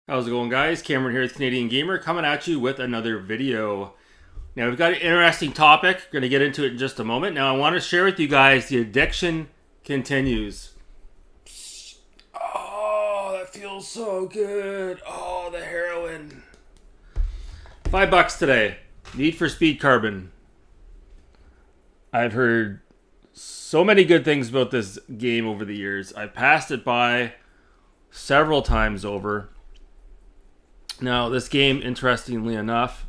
How's it going, guys? Cameron here with Canadian Gamer coming at you with another video. Now, we've got an interesting topic. Going to get into it in just a moment. Now, I want to share with you guys the addiction continues. Oh, that feels so good. Oh, the heroin. $5 today. Need for Speed Carbon. I've heard so many good things about this game over the years. I've passed it by several times over. Now, this game, interestingly enough,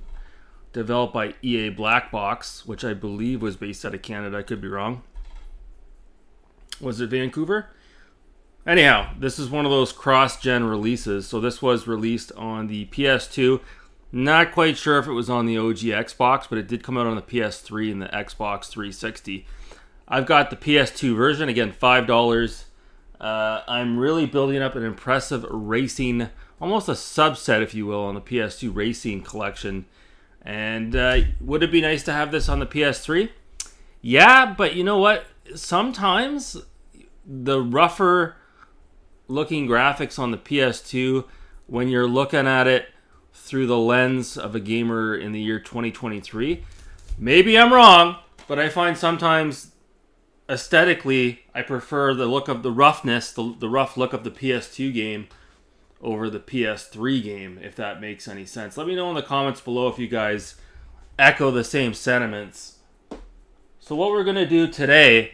developed by EA Black Box, which I believe was based out of Canada. I could be wrong. Was it Vancouver? Anyhow, this is one of those cross-gen releases. So this was released on the PS2. Not quite sure if it was on the OG Xbox, but it did come out on the PS3 and the Xbox 360. I've got the PS2 version. Again, $5. I'm really building up an impressive racing, almost a subset, if you will, on the PS2 racing collection. And would it be nice to have this on the PS3? Yeah, but you know what? Sometimes the rougher looking graphics on the PS2, when you're looking at it through the lens of a gamer in the year 2023, maybe I'm wrong, but I find sometimes aesthetically I prefer the look of the roughness, the rough look of the PS2 game over the PS3 game, if that makes any sense. Let me know in the comments below if you guys echo the same sentiments. So what we're going to do today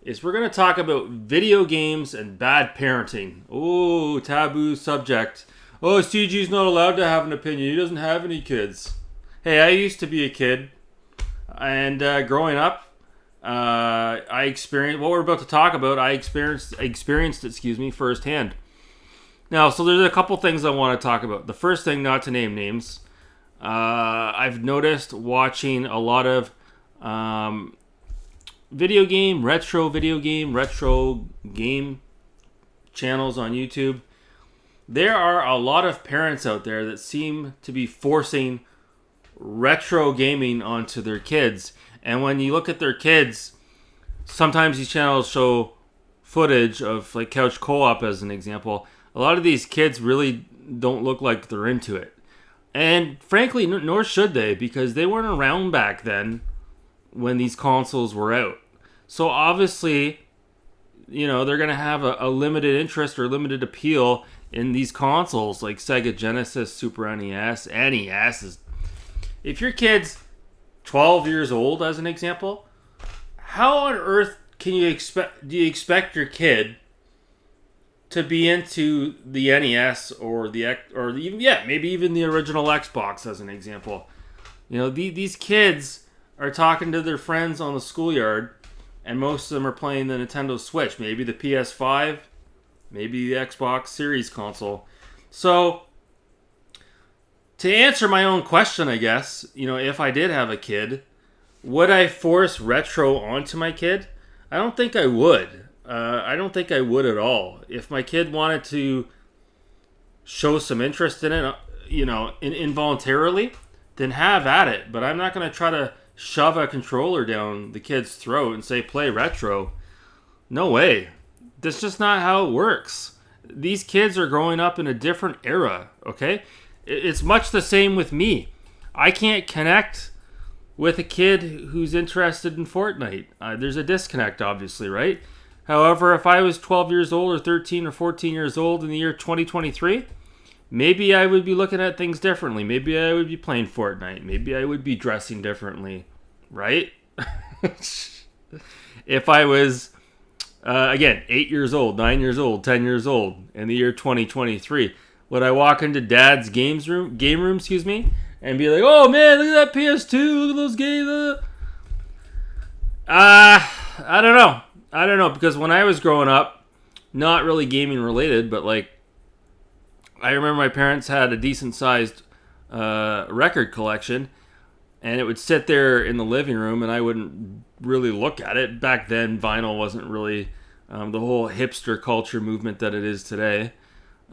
is we're going to talk about video games and bad parenting. Oh, taboo subject. Oh, CG's not allowed to have an opinion. He doesn't have any kids. Hey, I used to be a kid. And growing up, I experienced what we're about to talk about. I experienced it, firsthand. Now, so there's a couple things I want to talk about. The first thing, not to name names, I've noticed watching a lot of retro game channels on YouTube. There are a lot of parents out there that seem to be forcing retro gaming onto their kids. And when you look at their kids, sometimes these channels show footage of like Couch Co-op as an example. A lot of these kids really don't look like they're into it. And frankly, nor should they, because they weren't around back then when these consoles were out. So obviously, you know, they're going to have a limited interest or limited appeal in these consoles like Sega Genesis, Super NES, NES. If your kid's 12 years old, as an example, how on earth do you expect your kid to be into the NES maybe even the original Xbox, as an example? You know, these kids are talking to their friends on the schoolyard, and most of them are playing the Nintendo Switch, maybe the PS5, maybe the Xbox Series console. So, to answer my own question, I guess, you know, if I did have a kid, would I force retro onto my kid? I don't think I would. I don't think I would at all. If my kid wanted to show some interest in it, you know, involuntarily, then have at it. But I'm not going to try to shove a controller down the kid's throat and say, play retro. No way. That's just not how it works. These kids are growing up in a different era, okay? It's much the same with me. I can't connect with a kid who's interested in Fortnite. There's a disconnect, obviously, right? However, if I was 12 years old or 13 or 14 years old in the year 2023, maybe I would be looking at things differently. Maybe I would be playing Fortnite. Maybe I would be dressing differently, right? If I was, again, 8 years old, 9 years old, 10 years old in the year 2023, would I walk into Dad's game room, and be like, "Oh man, look at that PS2, look at those games"? I don't know, because when I was growing up, not really gaming related, but like, I remember my parents had a decent sized record collection, and it would sit there in the living room, and I wouldn't really look at it. Back then, vinyl wasn't really the whole hipster culture movement that it is today.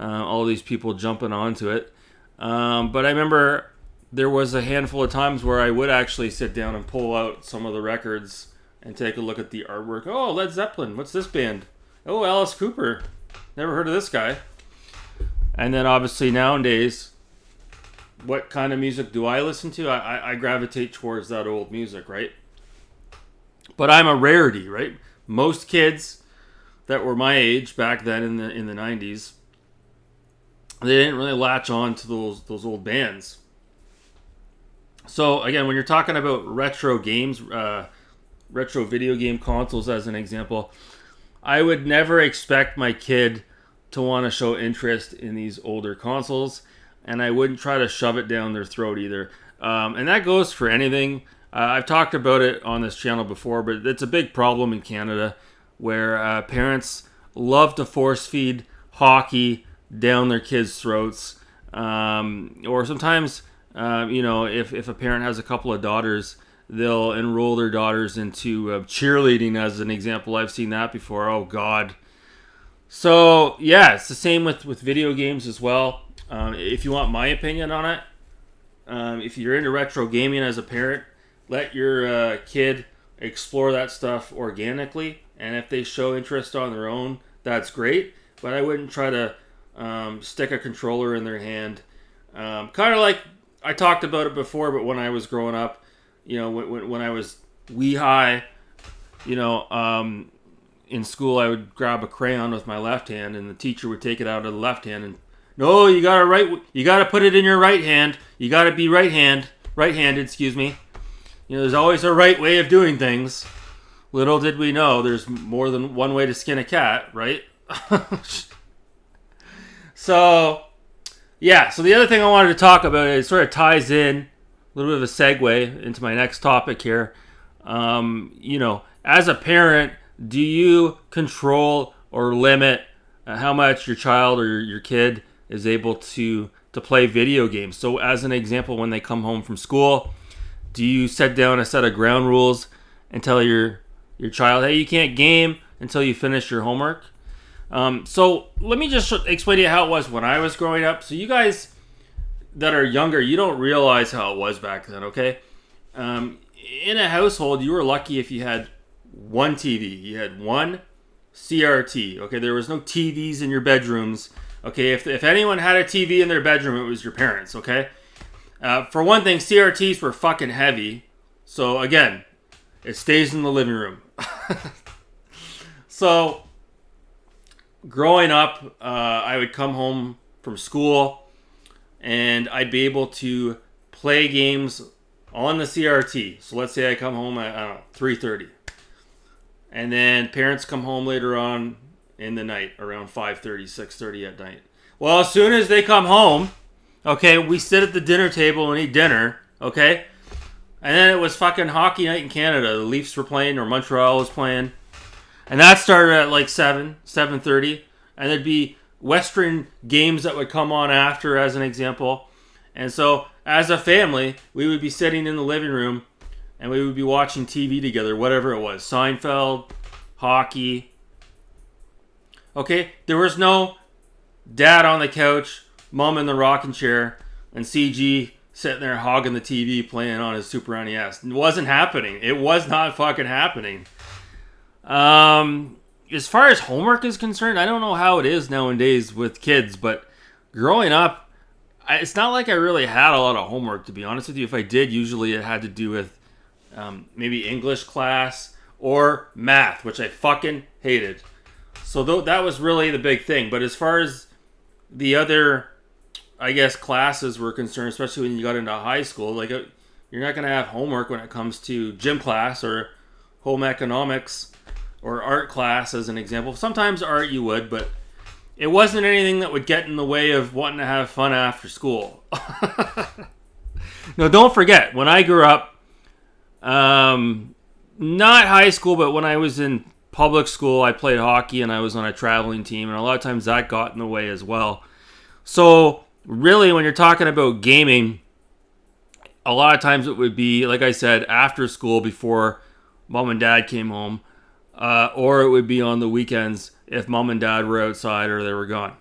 All these people jumping onto it. But I remember there was a handful of times where I would actually sit down and pull out some of the records and take a look at the artwork. Oh, Led Zeppelin. What's this band? Oh, Alice Cooper. Never heard of this guy. And then obviously nowadays, what kind of music do I listen to? I gravitate towards that old music, right? But I'm a rarity, right? Most kids that were my age back then in the 90s, they didn't really latch on to those old bands. So again, when you're talking about retro games, retro video game consoles as an example, I would never expect my kid to want to show interest in these older consoles, and I wouldn't try to shove it down their throat either. And that goes for anything. I've talked about it on this channel before, but it's a big problem in Canada where parents love to force feed hockey down their kids' throats. Or sometimes, if a parent has a couple of daughters, they'll enroll their daughters into cheerleading as an example. I've seen that before. Oh, God. So, yeah, it's the same with video games as well. If you want my opinion on it, if you're into retro gaming as a parent, let your kid explore that stuff organically. And if they show interest on their own, that's great. But I wouldn't try to stick a controller in their hand. Kind of like I talked about it before, but when I was growing up, when I was wee high, in school I would grab a crayon with my left hand, and the teacher would take it out of the left hand and, no, you gotta put it in your right hand. You gotta be right-handed, excuse me. There's always a right way of doing things. Little did we know, there's more than one way to skin a cat, right? So the other thing I wanted to talk about, it sort of ties in a little bit of a segue into my next topic here. As a parent, do you control or limit how much your child or your kid is able to play video games? So as an example, when they come home from school, do you set down a set of ground rules and tell your child, hey, you can't game until you finish your homework? So let me just explain to you how it was when I was growing up. So you guys that are younger, you don't realize how it was back then, okay? In a household, you were lucky if you had one TV. You had one CRT, okay? There was no TVs in your bedrooms, okay? If anyone had a TV in their bedroom, it was your parents, okay? For one thing, CRTs were fucking heavy. So again, it stays in the living room. So growing up, I would come home from school and I'd be able to play games on the CRT. So let's say I come home at 3:30. And then parents come home later on in the night, around 5:30, 6:30 at night. Well, as soon as they come home, okay, we sit at the dinner table and eat dinner, okay? And then it was fucking hockey night in Canada. The Leafs were playing, or Montreal was playing. And that started at like 7:30. And there'd be Western games that would come on after, as an example. And so, as a family, we would be sitting in the living room and we would be watching TV together, whatever it was. Seinfeld, hockey. Okay, there was no dad on the couch, mom in the rocking chair, and CG sitting there hogging the TV playing on his Super NES. It wasn't happening. It was not fucking happening. As far as homework is concerned, I don't know how it is nowadays with kids, but growing up, it's not like I really had a lot of homework, to be honest with you. If I did, usually it had to do with maybe English class or math, which I fucking hated. So that was really the big thing. But as far as the other, I guess, classes were concerned, especially when you got into high school, like you're not going to have homework when it comes to gym class or home economics or art class, as an example. Sometimes art you would, but it wasn't anything that would get in the way of wanting to have fun after school. Now, don't forget, when I grew up, not high school, but when I was in public school, I played hockey and I was on a traveling team, and a lot of times that got in the way as well. So really, when you're talking about gaming, a lot of times it would be, like I said, after school before mom and dad came home, or it would be on the weekends if mom and dad were outside or they were gone.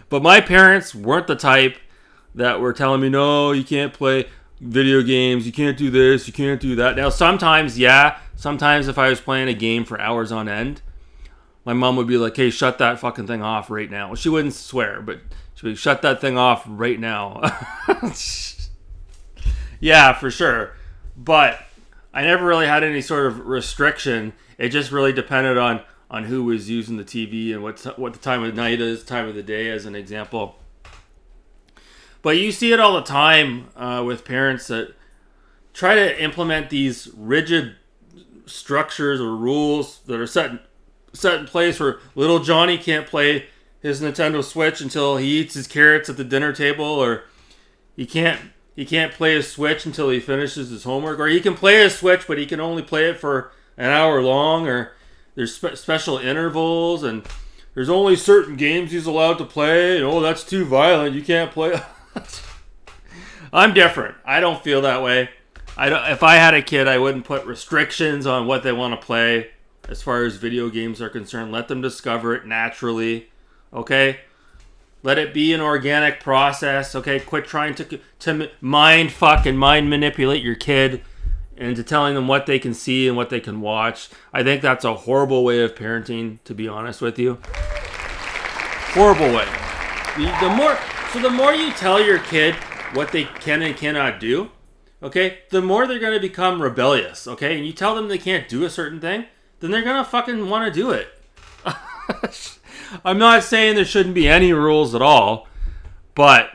But my parents weren't the type that were telling me, no, you can't play video games, you can't do this, you can't do that. Now, sometimes if I was playing a game for hours on end, my mom would be like, hey, shut that fucking thing off right now. Well, she wouldn't swear, but she'd be, shut that thing off right now. Yeah, for sure. But I never really had any sort of restriction. It just really depended on who was using the TV and what the time of night is, time of the day, as an example. But you see it all the time with parents that try to implement these rigid structures or rules that are set in place where little Johnny can't play his Nintendo Switch until he eats his carrots at the dinner table, or he can't play his Switch until he finishes his homework, or he can play his Switch but he can only play it for an hour long, or there's special intervals, and there's only certain games he's allowed to play, and oh, that's too violent, you can't play. I'm different. I don't feel that way. If I had a kid, I wouldn't put restrictions on what they want to play as far as video games are concerned. Let them discover it naturally, okay? Let it be an organic process, okay? Quit trying to mind fuck and mind manipulate your kid into telling them what they can see and what they can watch. I think that's a horrible way of parenting, to be honest with you. Horrible way. The more you tell your kid what they can and cannot do, okay, the more they're going to become rebellious, okay? And you tell them they can't do a certain thing, then they're going to fucking want to do it. I'm not saying there shouldn't be any rules at all, but,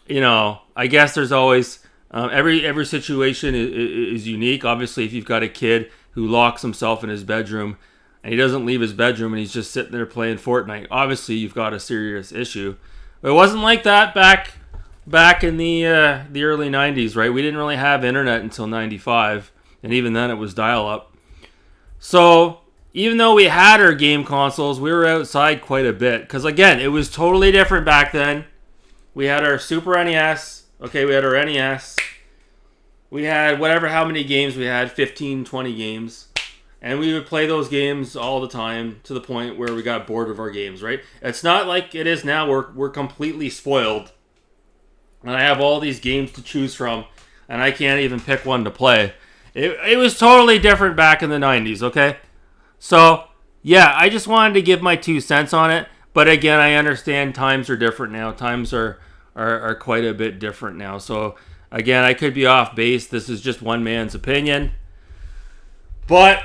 you know, I guess there's always, every situation is unique. Obviously, if you've got a kid who locks himself in his bedroom and he doesn't leave his bedroom and he's just sitting there playing Fortnite, obviously you've got a serious issue. But it wasn't like that back in the early 90s, right? We didn't really have internet until 95, and even then it was dial-up. So even though we had our game consoles, we were outside quite a bit. Because again, it was totally different back then. We had our Super NES. Okay, we had our NES. We had how many games we had, 15, 20 games. And we would play those games all the time to the point where we got bored of our games, right? It's not like it is now. We're completely spoiled. And I have all these games to choose from, and I can't even pick one to play. It was totally different back in the 90s, okay? So, yeah, I just wanted to give my 2 cents on it. But again, I understand times are different now. Times are quite a bit different now. So, again, I could be off base. This is just one man's opinion. But,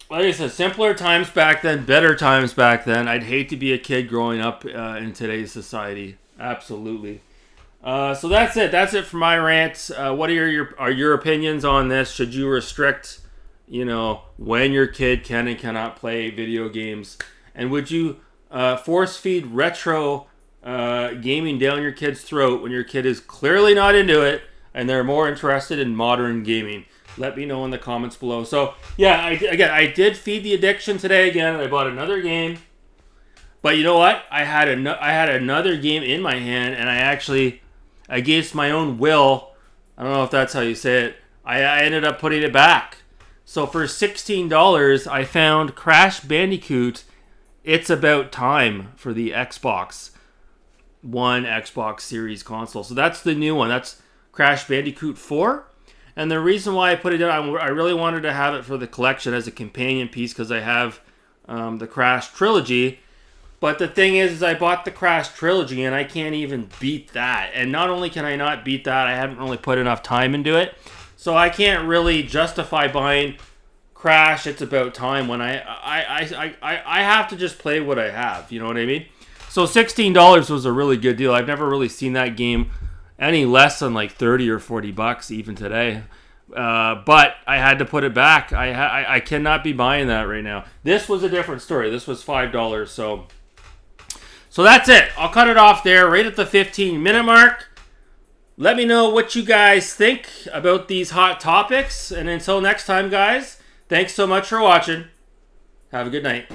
like I said, simpler times back then, better times back then. I'd hate to be a kid growing up in today's society. Absolutely. So that's it. That's it for my rant. What are your opinions on this? Should you restrict, when your kid can and cannot play video games? And would you force feed retro gaming down your kid's throat when your kid is clearly not into it and they're more interested in modern gaming? Let me know in the comments below. So yeah, I did feed the addiction today again. I bought another game, but you know what? I had another game in my hand, and I against my own will, I don't know if that's how you say it, I ended up putting it back. So for $16, I found Crash Bandicoot It's About Time for the Xbox One, Xbox Series console. So that's the new one. That's Crash Bandicoot 4. And the reason why I put it down, I really wanted to have it for the collection as a companion piece because I have the Crash Trilogy. But the thing is I bought the Crash Trilogy and I can't even beat that. And not only can I not beat that, I haven't really put enough time into it. So I can't really justify buying Crash It's About Time when I have to just play what I have. You know what I mean? So $16 was a really good deal. I've never really seen that game any less than like 30 or 40 bucks even today. But I had to put it back. I cannot be buying that right now. This was a different story. This was $5. So that's it. I'll cut it off there right at the 15-minute mark. Let me know what you guys think about these hot topics. And until next time, guys, thanks so much for watching. Have a good night.